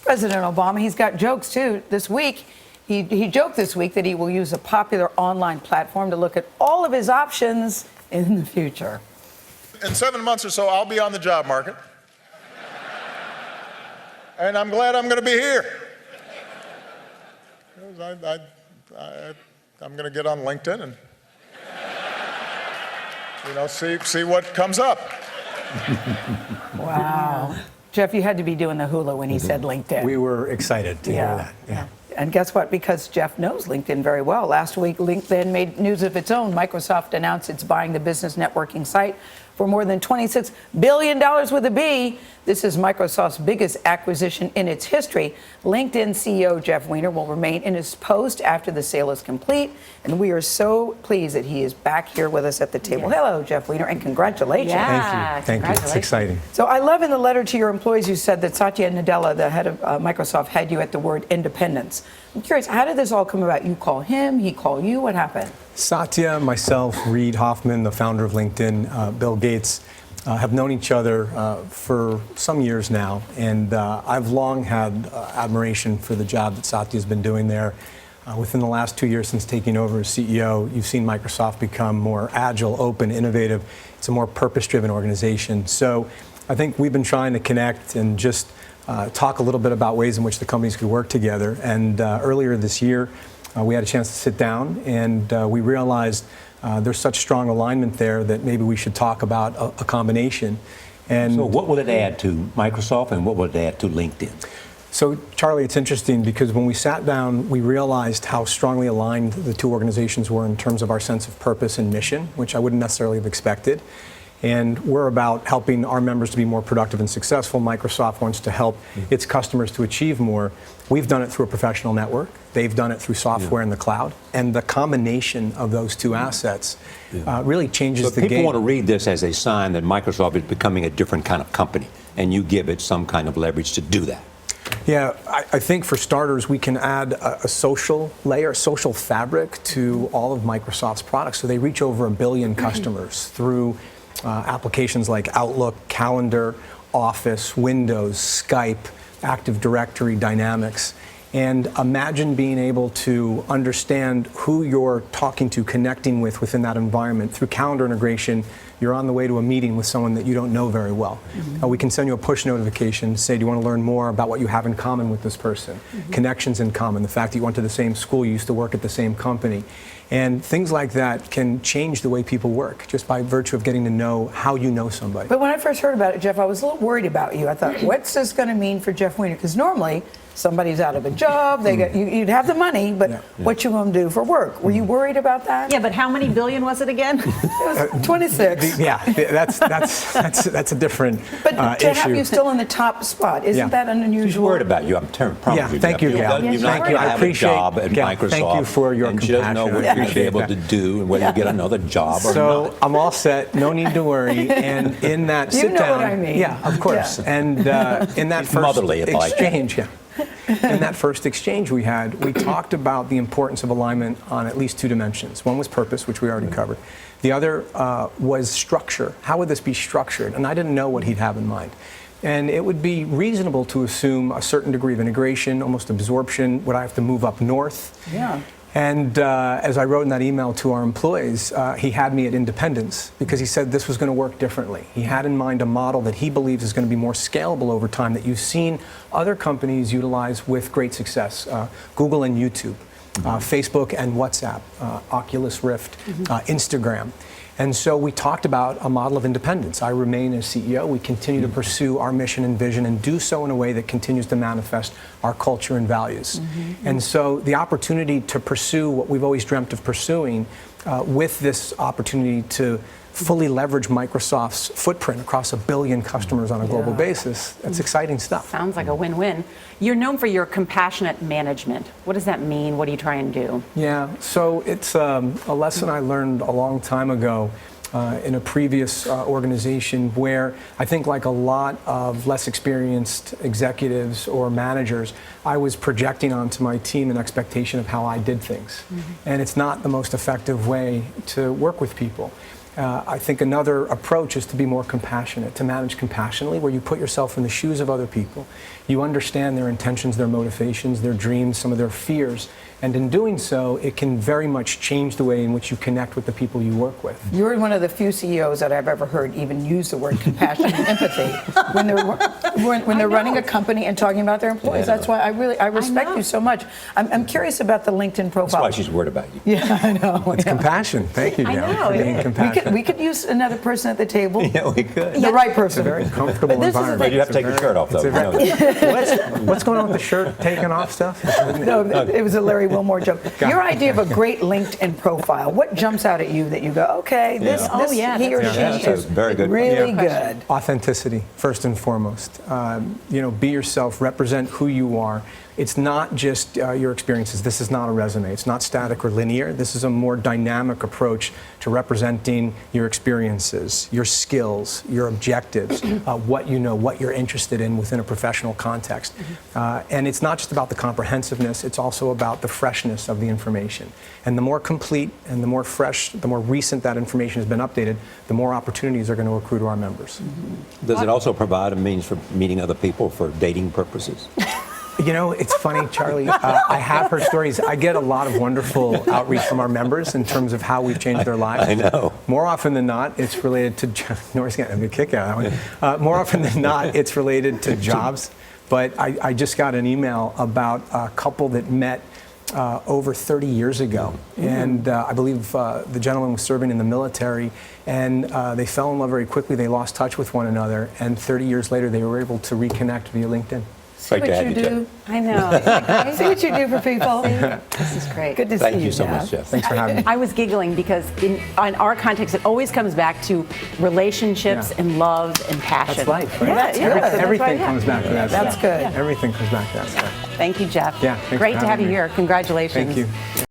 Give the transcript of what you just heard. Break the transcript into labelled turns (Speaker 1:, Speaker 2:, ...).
Speaker 1: President Obama. He's got jokes, too. This week, he joked this week that he will use a popular online platform to look at all of his options in the future.
Speaker 2: In 7 months or so, I'll be on the job market. And I'm glad I'm going to be here. I'm going to get on LinkedIn and, see what comes up.
Speaker 1: Wow. Jeff, you had to be doing the hula when he said LinkedIn.
Speaker 3: We were excited to hear that. Yeah.
Speaker 1: And guess what? Because Jeff knows LinkedIn very well. Last week, LinkedIn made news of its own. Microsoft announced it's buying the business networking site for more than $26 billion with a B. This is Microsoft's biggest acquisition in its history. LinkedIn CEO Jeff Weiner will remain in his post after the sale is complete. And we are so pleased that he is back here with us at the table. Yes. Hello, Jeff Weiner, and congratulations.
Speaker 3: Yeah, Thank you. It's exciting.
Speaker 1: So I love in the letter to your employees, you said that Satya Nadella, the head of Microsoft, had you at the word independence. I'm curious, how did this all come about? You call him, he called you, what happened?
Speaker 3: Satya, myself, Reid Hoffman, the founder of LinkedIn, Bill Gates, have known each other for some years now, and I've long had admiration for the job that Satya's been doing there. Within the last 2 years since taking over as CEO, you've seen Microsoft become more agile, open, innovative. It's a more purpose-driven organization. So I think we've been trying to connect and just talk a little bit about ways in which the companies could work together. And earlier this year, we had a chance to sit down, and we realized there's such strong alignment there that maybe we should talk about a combination. And
Speaker 4: so what will it add to Microsoft, and what will it add to LinkedIn?
Speaker 3: So, Charlie, it's interesting because when we sat down, we realized how strongly aligned the two organizations were in terms of our sense of purpose and mission, which I wouldn't necessarily have expected. And we're about helping our members to be more productive and successful. Microsoft wants to help its customers to achieve more. We've done it through a professional network. They've done it through software in the cloud. And the combination of those two assets really changes the game.
Speaker 4: So people want to read this as a sign that Microsoft is becoming a different kind of company, and you give it some kind of leverage to do that.
Speaker 3: Yeah, I think for starters, we can add a social layer, a social fabric to all of Microsoft's products. So they reach over 1 billion customers through applications like Outlook, Calendar, Office, Windows, Skype, Active Directory, Dynamics. And imagine being able to understand who you're talking to, connecting with within that environment. Through calendar integration, you're on the way to a meeting with someone that you don't know very well. We can send you a push notification, say, do you want to learn more about what you have in common with this person? Connections in common, the fact that you went to the same school, you used to work at the same company. And things like that can change the way people work just by virtue of getting to know how you know somebody.
Speaker 1: But when I first heard about it, Jeff, I was a little worried about you. I thought, what's this going to mean for Jeff Weiner? Because normally somebody's out of a job, you'd have the money, but what you going to do for work? Were you worried about that?
Speaker 5: Yeah, but how many billion was it again?
Speaker 1: It was 26.
Speaker 3: That's a different
Speaker 1: but to
Speaker 3: issue.
Speaker 1: have you still in the top spot, isn't that an unusual?
Speaker 4: She's worried about you. I'm promise you.
Speaker 3: Thank you, Gal.
Speaker 4: You're not
Speaker 3: Thank
Speaker 4: going
Speaker 3: you.
Speaker 4: to
Speaker 3: I
Speaker 4: have
Speaker 3: appreciate
Speaker 4: a job at Microsoft.
Speaker 3: Thank you for your
Speaker 4: and
Speaker 3: compassion.
Speaker 4: she doesn't know what you're be able to do and whether you get another job or not.
Speaker 3: So I'm all set. No need to worry. And in that sit down,
Speaker 1: you know what I mean.
Speaker 3: Yeah, of course. And in that first
Speaker 4: motherly,
Speaker 3: exchange, in that first exchange we had, we talked about the importance of alignment on at least two dimensions. One was purpose, which we already covered. The other was structure. How would this be structured? And I didn't know what he'd have in mind. And it would be reasonable to assume a certain degree of integration, almost absorption. Would I have to move up north?
Speaker 1: Yeah.
Speaker 3: And as I wrote in that email to our employees, he had me at independence because he said this was going to work differently. He had in mind a model that he believes is going to be more scalable over time that you've seen other companies utilize with great success. Google and YouTube, Facebook and WhatsApp, Oculus Rift, Instagram. And so we talked about a model of independence. I remain as CEO. We continue to pursue our mission and vision and do so in a way that continues to manifest our culture and values. And so the opportunity to pursue what we've always dreamt of pursuing with this opportunity to fully leverage Microsoft's footprint across 1 billion customers on a global basis, that's exciting stuff.
Speaker 5: Sounds like a win-win. You're known for your compassionate management. What does that mean? What do you try and do?
Speaker 3: Yeah, so it's a lesson I learned a long time ago in a previous organization where I think like a lot of less experienced executives or managers, I was projecting onto my team an expectation of how I did things. And it's not the most effective way to work with people. I think another approach is to be more compassionate, to manage compassionately, where you put yourself in the shoes of other people. You understand their intentions, their motivations, their dreams, some of their fears. And in doing so, it can very much change the way in which you connect with the people you work with.
Speaker 1: You're one of the few CEOs that I've ever heard even use the word compassion and empathy when they're running a company and talking about their employees.
Speaker 4: Yeah.
Speaker 1: That's why I respect you so much. I'm curious about the LinkedIn
Speaker 4: That's
Speaker 1: profile.
Speaker 4: why she's worried about you.
Speaker 1: Yeah, I know.
Speaker 3: It's
Speaker 1: yeah.
Speaker 3: compassion. Thank you,
Speaker 5: I
Speaker 3: Gail,
Speaker 5: know.
Speaker 3: for being
Speaker 1: We
Speaker 3: compassionate.
Speaker 1: could use another person at the table.
Speaker 4: Yeah, we could.
Speaker 1: The right person.
Speaker 3: It's a very comfortable
Speaker 1: But this is the
Speaker 3: environment.
Speaker 4: But you have to take your shirt off, though. You know that.
Speaker 3: What's going on with the shirt taking off stuff?
Speaker 1: No, it was a Larry Wilmore joke. Your idea of a great LinkedIn profile, what jumps out at you that you go, okay, this,
Speaker 4: Yeah.
Speaker 1: this
Speaker 5: Oh, yeah,
Speaker 1: he or
Speaker 5: that's
Speaker 1: she
Speaker 4: good. That's
Speaker 1: is
Speaker 4: a very good
Speaker 1: really
Speaker 3: Yeah.
Speaker 1: good.
Speaker 3: Authenticity, first and foremost. Be yourself, represent who you are. It's not just your experiences. This is not a resume. It's not static or linear. This is a more dynamic approach to representing your experiences, your skills, your objectives, what you know, what you're interested in within a professional context. And it's not just about the comprehensiveness, it's also about the freshness of the information. And the more complete and the more fresh, the more recent that information has been updated, the more opportunities are going to accrue to our members.
Speaker 4: Does it also provide a means for meeting other people for dating purposes?
Speaker 3: You know, it's funny, Charlie. I have heard stories. I get a lot of wonderful outreach from our members in terms of how we've changed their lives.
Speaker 4: I know.
Speaker 3: More often than not, it's related to Norris getting a kick out of that one. More often than not, it's related to jobs. But I just got an email about a couple that met over 30 years ago. And I believe the gentleman was serving in the military, and they fell in love very quickly. They lost touch with one another, and 30 years later, they were able to reconnect via LinkedIn.
Speaker 4: Great to
Speaker 1: what
Speaker 4: have
Speaker 1: you
Speaker 4: you, Jeff.
Speaker 1: do.
Speaker 5: I know.
Speaker 1: See what you do for people.
Speaker 5: This is great.
Speaker 1: Good to see
Speaker 4: Thank
Speaker 1: you,
Speaker 4: you so
Speaker 1: Jeff.
Speaker 4: much, Jeff.
Speaker 3: Thanks for having me.
Speaker 5: I was giggling because in our context, it always comes back to relationships
Speaker 3: Yeah.
Speaker 5: and love and passion.
Speaker 3: That's life, right?
Speaker 5: Yeah,
Speaker 1: That's
Speaker 5: yeah,
Speaker 1: good.
Speaker 5: that's
Speaker 3: Everything
Speaker 5: right,
Speaker 3: comes back to that
Speaker 1: That's
Speaker 3: stuff.
Speaker 1: good.
Speaker 3: Everything comes back to that stuff.
Speaker 5: Thank you, Jeff.
Speaker 3: Yeah, thanks for
Speaker 5: Great to have
Speaker 3: having
Speaker 5: you
Speaker 3: me.
Speaker 5: here. Congratulations.
Speaker 3: Thank you.